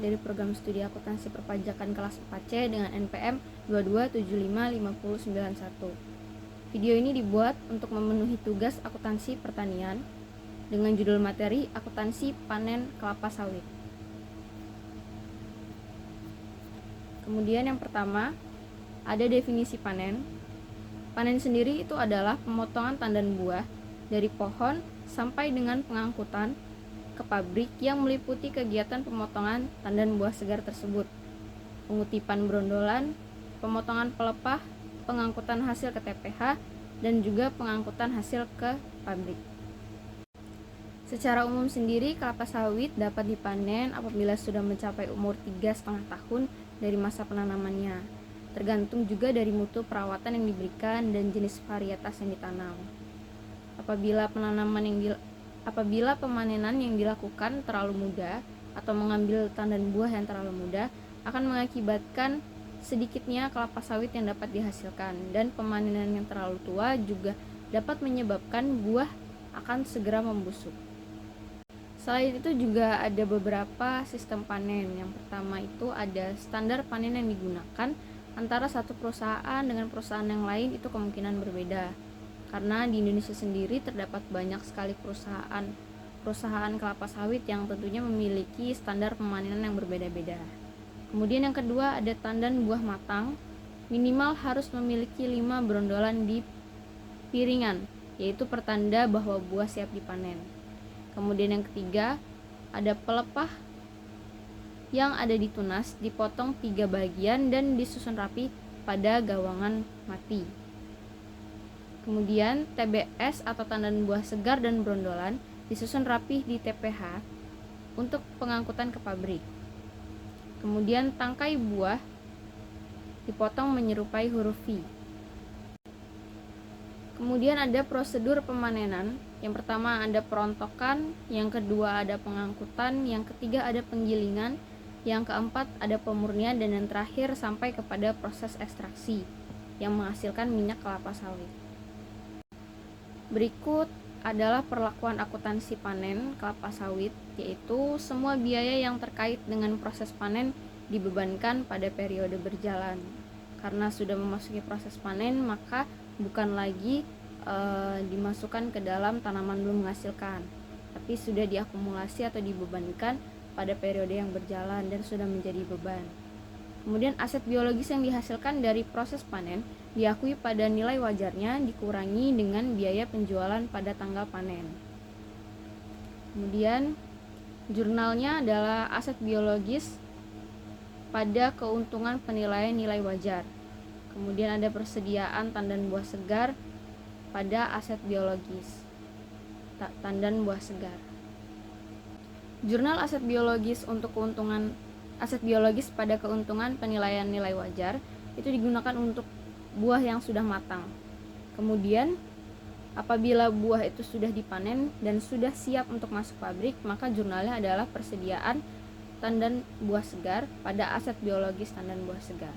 materi program studi akuntansi perpajakan kelas 4C dengan NPM 2275591. Video ini dibuat untuk memenuhi tugas akuntansi pertanian dengan judul materi akuntansi panen kelapa sawit. Kemudian yang pertama, ada definisi panen. Panen sendiri itu adalah pemotongan tandan buah dari pohon sampai dengan pengangkutan ke pabrik yang meliputi kegiatan pemotongan tandan buah segar tersebut, pengutipan brondolan, pemotongan pelepah, pengangkutan hasil ke TPH, dan juga pengangkutan hasil ke pabrik. Secara umum sendiri, kelapa sawit dapat dipanen apabila sudah mencapai umur 3,5 tahun dari masa penanamannya. Tergantung juga dari mutu perawatan yang diberikan dan jenis varietas yang ditanam. Apabila pemanenan yang dilakukan terlalu muda atau mengambil tandan buah yang terlalu muda akan mengakibatkan sedikitnya kelapa sawit yang dapat dihasilkan, dan pemanenan yang terlalu tua juga dapat menyebabkan buah akan segera membusuk. Selain itu juga ada beberapa sistem panen. Yang pertama itu ada standar panen yang digunakan. Antara satu perusahaan dengan perusahaan yang lain itu kemungkinan berbeda, karena di Indonesia sendiri terdapat banyak sekali perusahaan kelapa sawit yang tentunya memiliki standar pemanenan yang berbeda-beda. Kemudian yang kedua ada tandan buah matang, minimal harus memiliki 5 brondolan di piringan, yaitu pertanda bahwa buah siap dipanen. Kemudian yang ketiga ada pelepah yang ada di tunas dipotong 3 bagian dan disusun rapi pada gawangan mati. Kemudian TBS atau tandan buah segar dan brondolan disusun rapi di TPH untuk pengangkutan ke pabrik. Kemudian tangkai buah dipotong menyerupai huruf V. Kemudian ada prosedur pemanenan. Yang pertama ada perontokan, yang kedua ada pengangkutan, yang ketiga ada penggilingan, yang keempat ada pemurnian, dan yang terakhir sampai kepada proses ekstraksi yang menghasilkan minyak kelapa sawit. Berikut adalah perlakuan akuntansi panen kelapa sawit, yaitu semua biaya yang terkait dengan proses panen dibebankan pada periode berjalan. Karena sudah memasuki proses panen, maka bukan lagi dimasukkan ke dalam tanaman belum menghasilkan, tapi sudah diakumulasi atau dibebankan pada periode yang berjalan dan sudah menjadi beban. Kemudian aset biologis yang dihasilkan dari proses panen diakui pada nilai wajarnya dikurangi dengan biaya penjualan pada tanggal panen. Kemudian jurnalnya adalah aset biologis pada keuntungan penilaian nilai wajar. Kemudian ada persediaan tandan buah segar pada aset biologis tandan buah segar. Jurnal aset biologis untuk keuntungan aset biologis pada keuntungan penilaian nilai wajar itu digunakan untuk buah yang sudah matang. Kemudian apabila buah itu sudah dipanen dan sudah siap untuk masuk pabrik, maka jurnalnya adalah persediaan tandan buah segar pada aset biologis tandan buah segar.